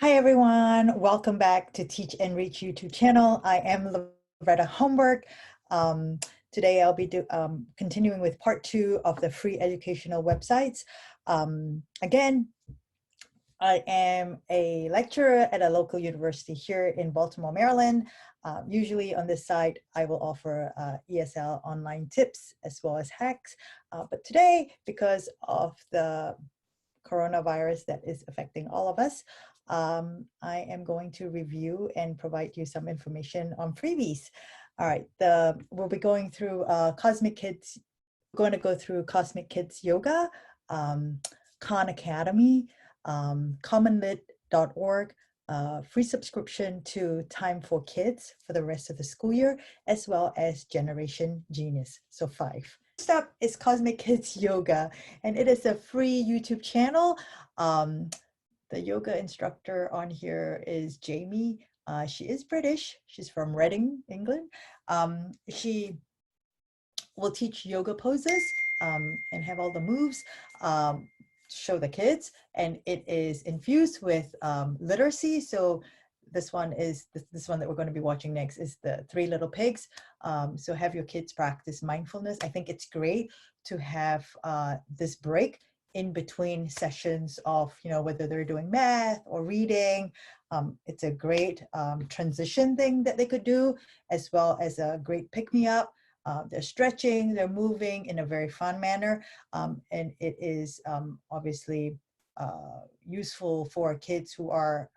Hi everyone, welcome back to Teach and Reach YouTube channel. I am Loretta Homburg. Today I'll be continuing with part 2 of the free educational websites. Again, I am a lecturer at a local university here in Baltimore, Maryland. Usually on this site, I will offer ESL online tips as well as hacks. But today, because of the coronavirus that is affecting all of us, I am going to review and provide you some information on freebies. All right, we'll be going through Cosmic Kids. We're going to go through Cosmic Kids Yoga, Khan Academy, CommonLitorg, free subscription to Time for Kids for the rest of the school year, as well as Generation Genius, so 5. First up is Cosmic Kids Yoga, and it is a free YouTube channel. The yoga instructor on here is Jamie. She is British. She's from Reading, England. She will teach yoga poses and have all the moves, show the kids, and it is infused with literacy. So this one that we're going to be watching next is the 3 Little Pigs. So have your kids practice mindfulness. I think it's great to have this break in between sessions of, whether they're doing math or reading. It's a great transition thing that they could do, as well as a great pick-me-up. They're stretching, they're moving in a very fun manner, and it is obviously useful for kids who are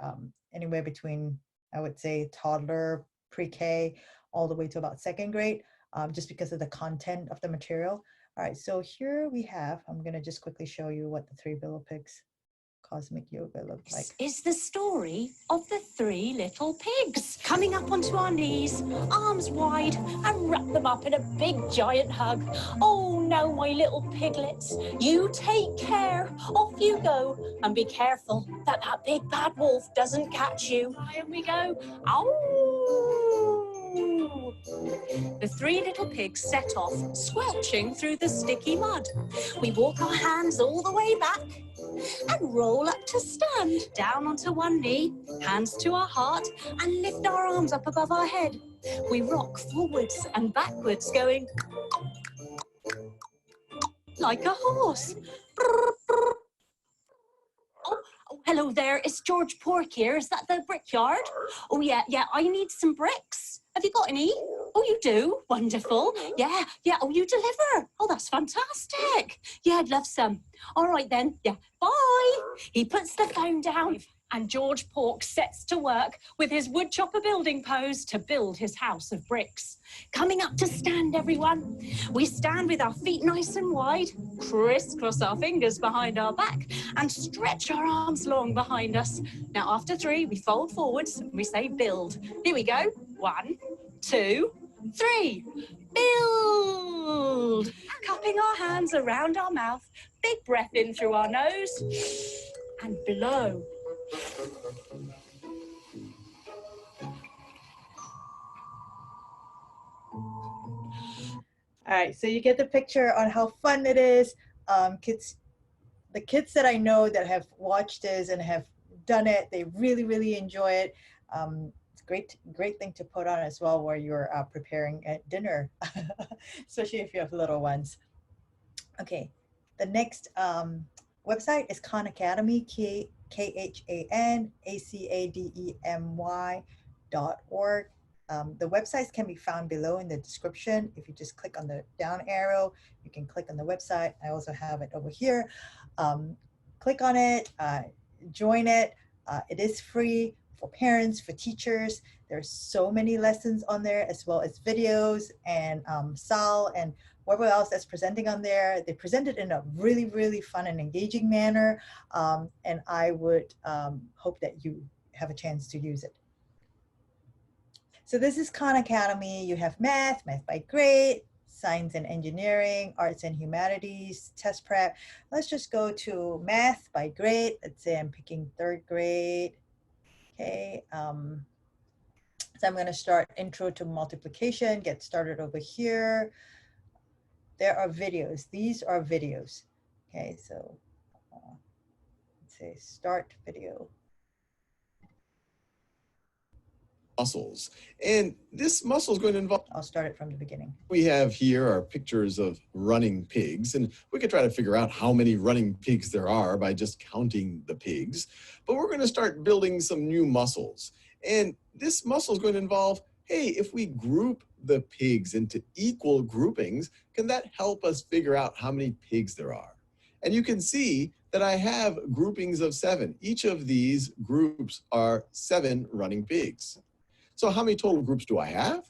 anywhere between, I would say, toddler, pre-K, all the way to about 2nd grade, just because of the content of the material. All right, so here we have, I'm going to just quickly show you what the 3 Little Pigs Cosmic Yoga looks like. This is the story of the 3 little pigs. Coming up onto our knees, arms wide, and wrap them up in a big giant hug. Oh no, my little piglets, you take care. Off you go, and be careful that big bad wolf doesn't catch you. Here we go. Ow! The 3 little pigs set off, squelching through the sticky mud. We walk our hands all the way back and roll up to stand. Down onto one knee, hands to our heart, and lift our arms up above our head. We rock forwards and backwards, going like a horse. Oh, hello there, it's George Pork here. Is that the brickyard? Oh, yeah, I need some bricks. Have you got any? Oh, you do? Wonderful. Yeah, oh, you deliver. Oh, that's fantastic. Yeah, I'd love some. All right then, yeah, bye. He puts the phone down and George Pork sets to work with his woodchopper building pose to build his house of bricks. Coming up to stand, everyone. We stand with our feet nice and wide, crisscross our fingers behind our back, and stretch our arms long behind us. Now, after 3, we fold forwards and we say build. Here we go. 1, 2, 3. Build. Cupping our hands around our mouth, big breath in through our nose, and blow. All right, so you get the picture on how fun it is. The kids that I know that have watched this and have done it, they really enjoy it. It's a great thing to put on as well while you're preparing at dinner, especially if you have little ones. Okay, the next website is Khan Academy, KhanAcademy.org. The websites can be found below in the description. If you just click on the down arrow, you can click on the website. I also have it over here. Click on it, join it. It is free for parents, for teachers. There's so many lessons on there, as well as videos, and Sal and whoever else that's presenting on there. They present it in a really fun and engaging manner, and I would hope that you have a chance to use it. So this is Khan Academy. You have math by grade, science and engineering, arts and humanities, test prep. Let's just go to math by grade. Let's say I'm picking 3rd grade. Okay. So I'm going to start intro to multiplication, get started over here. There are videos. These are videos. Okay, so let's say start video. muscles. And this muscle is going to involve, I'll start it from the beginning. we have here are pictures of running pigs, and we could try to figure out how many running pigs there are by just counting the pigs. But we're going to start building some new muscles. And this muscle is going to involve, hey, if we group the pigs into equal groupings, can that help us figure out how many pigs there are? And you can see that I have groupings of 7. Each of these groups are 7 running pigs. So how many total groups do I have?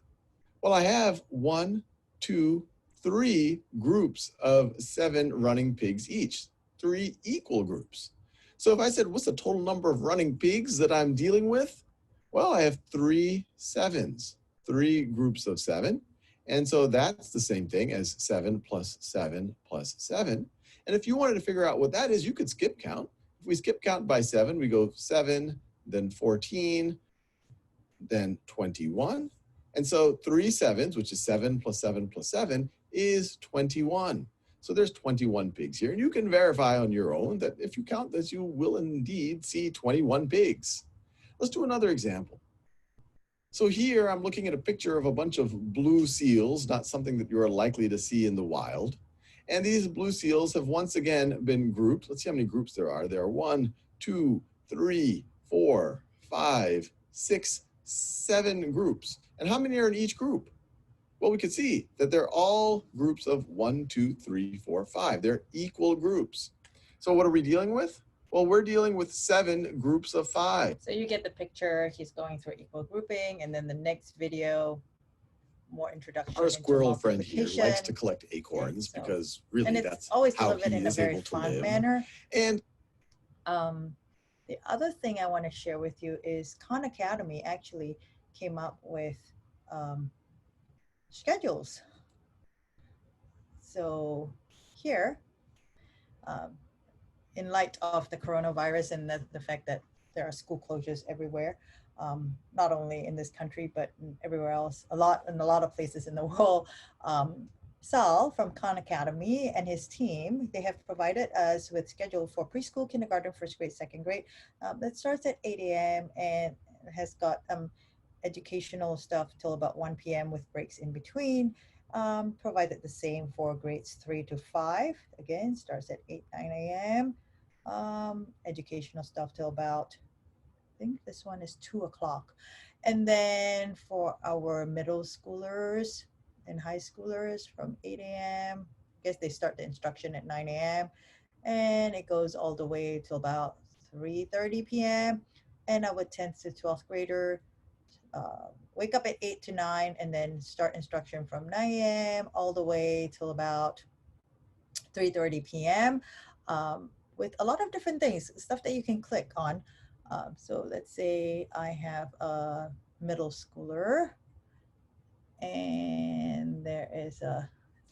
Well, I have 1, 2, 3 groups of 7 running pigs each, 3 equal groups. So if I said, what's the total number of running pigs that I'm dealing with? Well, I have 3 sevens, 3 groups of 7. And so that's the same thing as 7 plus 7 plus 7. And if you wanted to figure out what that is, you could skip count. If we skip count by 7, we go 7, then 14, then 21. And so 3 sevens, which is 7 plus 7 plus 7, is 21. So there's 21 pigs here. And you can verify on your own that if you count this, you will indeed see 21 pigs. Let's do another example. So here I'm looking at a picture of a bunch of blue seals, not something that you're likely to see in the wild. And these blue seals have once again been grouped. Let's see how many groups there are. There are 1, 2, 3, 4, 5, 6, 7 groups. And how many are in each group? Well, we can see that they're all groups of 1, 2, 3, 4, 5. They're equal groups. So what are we dealing with? Well, we're dealing with 7 groups of 5. So you get the picture. He's going through equal grouping, and then the next video, more introduction. Our squirrel friend here multiplication. likes to collect acorns because really and it's that's always how delivered he in a is very able to fun live. manner. And the other thing I want to share with you is Khan Academy actually came up with schedules. So here, in light of the coronavirus and the fact that there are school closures everywhere, not only in this country, but everywhere else, in a lot of places in the world, Sal from Khan Academy and his team, they have provided us with schedule for preschool, kindergarten, first grade, second grade. That starts at 8 a.m. and has got educational stuff till about 1 p.m. with breaks in between. Provided the same for grades 3 to 5. Again, starts at 8, 9 a.m. Educational stuff till about, I think this one is 2 o'clock. And then for our middle schoolers and high schoolers from 8 a.m. I guess they start the instruction at 9 a.m. and it goes all the way till about 3:30 p.m. And our 10th to 12th grader wake up at 8 to 9 and then start instruction from 9 a.m. all the way till about 3:30 p.m. With a lot of different things, stuff that you can click on. So let's say I have a middle schooler and there is a,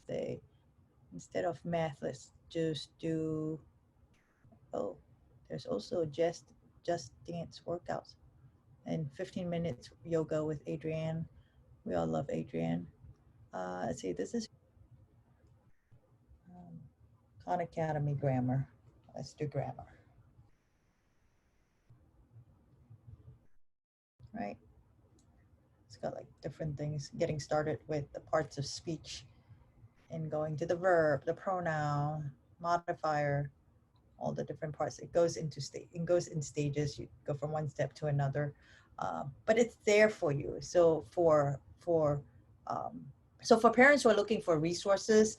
say, instead of math, let's just do, oh, there's also just dance workouts and 15 minutes yoga with Adrienne. We all love Adrienne. Let's see, this is Khan Academy grammar. Let's do grammar. Right? It's got like different things, getting started with the parts of speech and going to the verb, the pronoun, modifier, all the different parts. It goes in stages. You go from one step to another, but it's there for you. So for parents who are looking for resources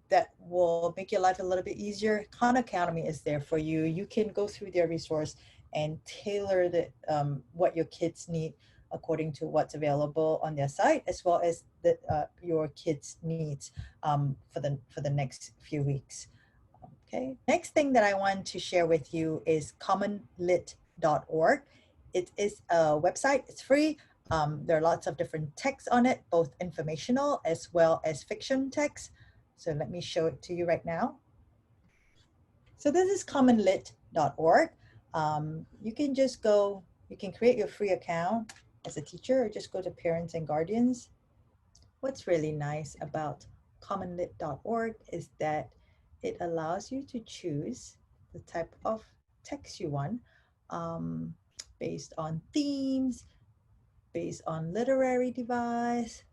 that will make your life a little bit easier, Khan Academy is there for you. You can go through their resource and tailor what your kids need according to what's available on their site, as well as your kids' needs for the next few weeks. Okay. Next thing that I want to share with you is CommonLitorg. It is a website. It's free. There are lots of different texts on it, both informational as well as fiction text. So let me show it to you right now. So this is CommonLitorg. You can just go, you can create your free account as a teacher or just go to parents and guardians. What's really nice about CommonLit.org is that it allows you to choose the type of text you want based on themes, based on literary device,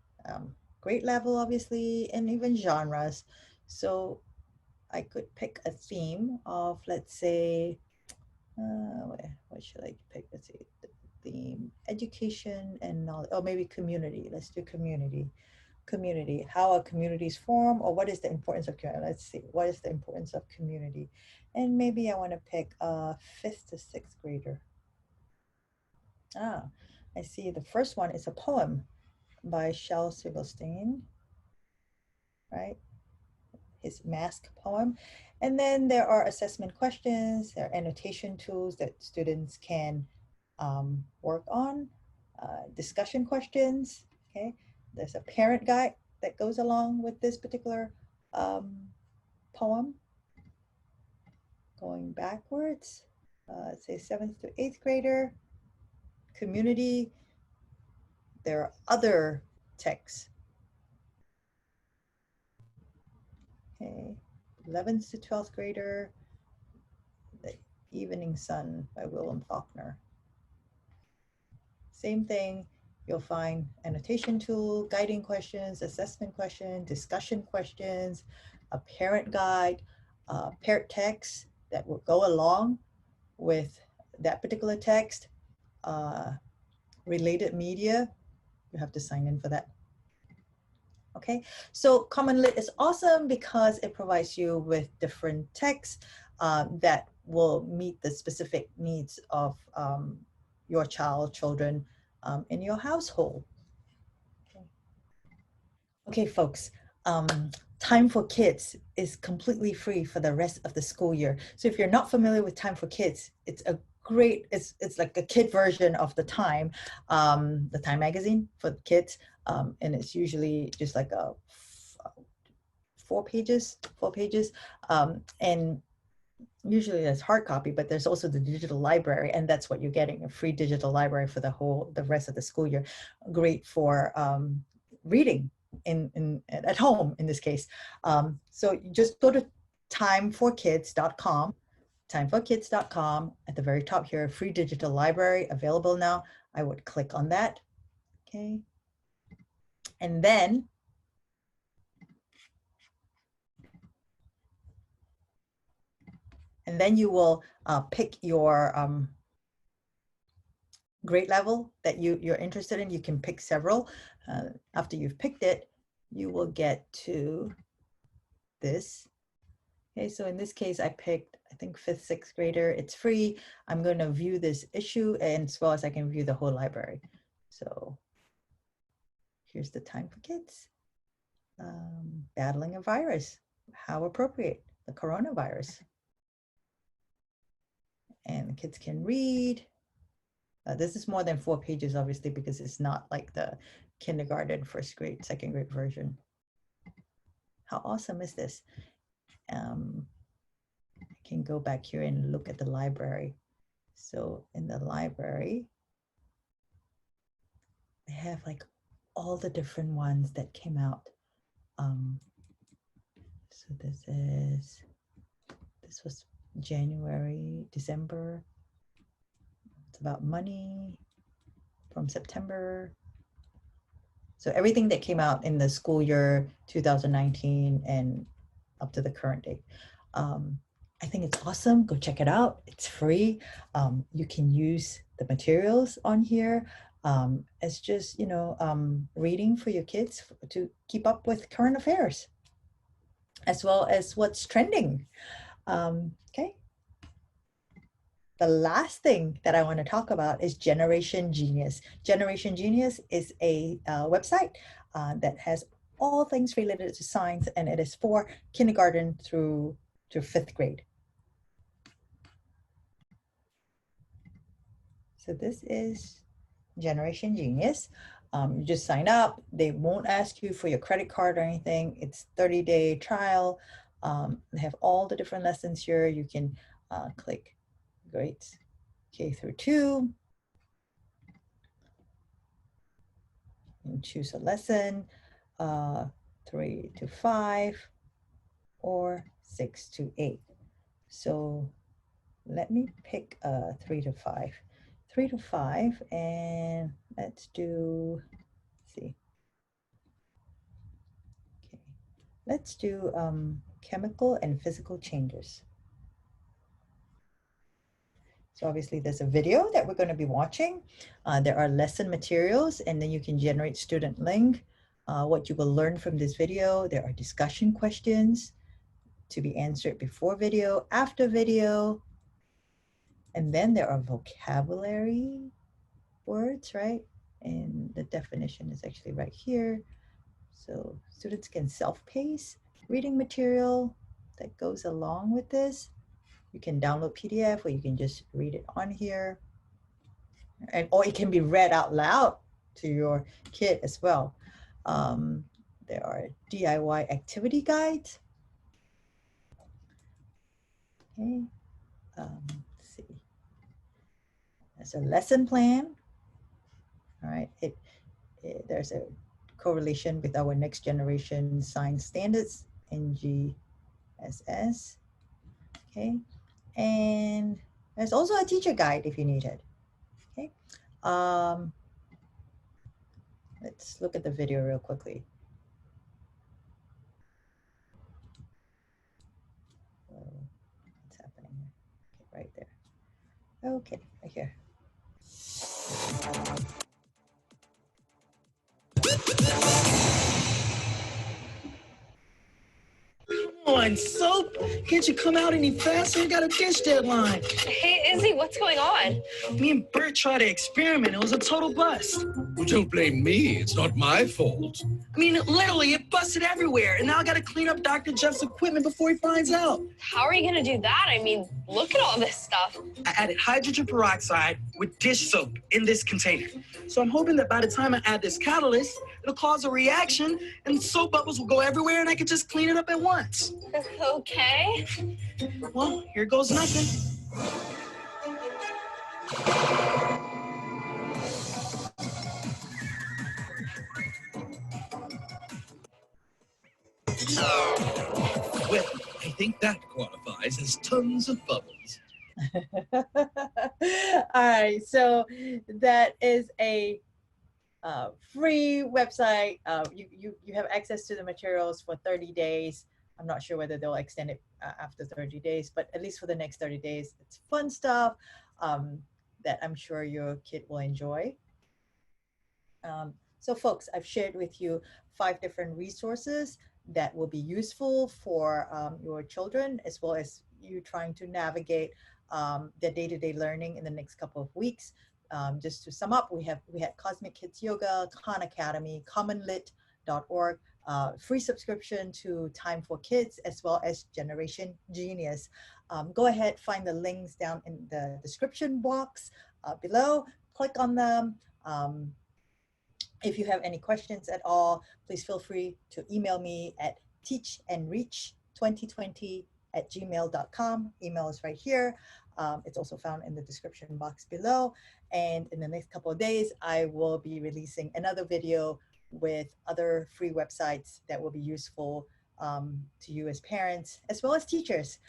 grade level, obviously, and even genres. So I could pick a theme of, let's say, what should I pick? Let's see, the theme, education and knowledge, or maybe community. Let's do community. Community, how are communities formed, or what is the importance of community? Let's see, what is the importance of community? And maybe I want to pick a 5th to 6th grader. Ah, I see the first one is a poem by Shel Silverstein, right? His mask poem. And then there are assessment questions, there are annotation tools that students can work on, discussion questions, okay? There's a parent guide that goes along with this particular poem. Going backwards, say 7th to 8th grader, community. There are other texts. Okay, 11th to 12th grader, The Evening Sun by William Faulkner. Same thing, you'll find annotation tool, guiding questions, assessment questions, discussion questions, a parent guide, parent text that will go along with that particular text, related media. You have to sign in for that. Okay, so CommonLit is awesome because it provides you with different texts that will meet the specific needs of your children in your household. Okay, folks, Time for Kids is completely free for the rest of the school year. So if you're not familiar with Time for Kids, it's a great, it's like a kid version of the Time magazine for kids. And it's usually just like a 4 pages. And usually there's hard copy, but there's also the digital library, and that's what you're getting, a free digital library for the rest of the school year. Great for reading at home in this case. So you just go to timeforkids.com, timeforkids.com. At the very top here, free digital library available now. I would click on that, okay? And then you will pick your grade level that you're interested in. You can pick several. After you've picked it, you will get to this. Okay, so in this case, I picked, I think 5th, 6th grader. It's free. I'm going to view this issue, and as well as I can view the whole library. So here's the Time for Kids. Battling a virus. How appropriate, the coronavirus. And the kids can read. This is more than 4 pages, obviously, because it's not like the kindergarten, 1st grade, 2nd grade version. How awesome is this? I can go back here and look at the library. So in the library, they have like all the different ones that came out. So this was January, December. It's about money from September. So everything that came out in the school year 2019 and up to the current date. I think it's awesome. Go check it out. It's free. You can use the materials on here as just, reading for your kids to keep up with current affairs, as well as what's trending. Okay. The last thing that I want to talk about is Generation Genius. Generation Genius is a website that has all things related to science, and it is for kindergarten through to 5th grade. So this is Generation Genius. You just sign up. They won't ask you for your credit card or anything. It's 30-day trial. They have all the different lessons here. You can click grades K through 2. And choose a lesson, 3 to 5 or 6 to 8. So let me pick 3 to 5. 3 to 5, and let's do, let's see. Okay, let's do chemical and physical changes. So obviously there's a video that we're going to be watching. There are lesson materials, and then you can generate student link. What you will learn from this video, there are discussion questions to be answered before video, after video. And then there are vocabulary words, right? And the definition is actually right here. So students can self-pace reading material that goes along with this. You can download PDF, or you can just read it on here. And or it can be read out loud to your kid as well. There are DIY activity guides. Okay, let's see. There's a lesson plan. All right, there's a correlation with our next generation science standards, NGSS. Okay, and there's also a teacher guide if you need it. Okay, let's look at the video real quickly. What's happening here? Okay, right there. Okay, right here. Come on, Soap. Can't you come out any faster? I got a dish deadline. Hey, Izzy, what's going on? Me and Bert tried to experiment. It was a total bust. Well, don't blame me. It's not my fault. I mean, literally, it busted everywhere. And now I got to clean up Dr. Jeff's equipment before he finds out. How are you going to do that? I mean, look at all this stuff. I added hydrogen peroxide with dish soap in this container. So I'm hoping that by the time I add this catalyst, it'll cause a reaction and soap bubbles will go everywhere and I can just clean it up at once. Okay. Well, here goes nothing. Well, I think that qualifies as tons of bubbles. All right, so that is a free website. You have access to the materials for 30 days. I'm not sure whether they'll extend it after 30 days, but at least for the next 30 days, it's fun stuff that I'm sure your kid will enjoy. So folks, I've shared with you 5 different resources that will be useful for your children, as well as you trying to navigate their day-to-day learning in the next couple of weeks. Just to sum up, we had Cosmic Kids Yoga, Khan Academy, CommonLitorg, free subscription to Time for Kids, as well as Generation Genius. Go ahead, find the links down in the description box below, click on them. If you have any questions at all, please feel free to email me at teachandreach2020@gmail.com. Email is right here. It's also found in the description box below. And in the next couple of days, I will be releasing another video with other free websites that will be useful to you as parents, as well as teachers.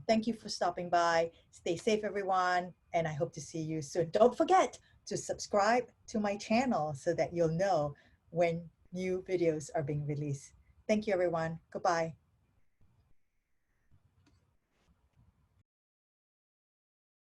Thank you for stopping by. Stay safe, everyone, and I hope to see you soon. Don't forget to subscribe to my channel so that you'll know when new videos are being released. Thank you, everyone. Goodbye.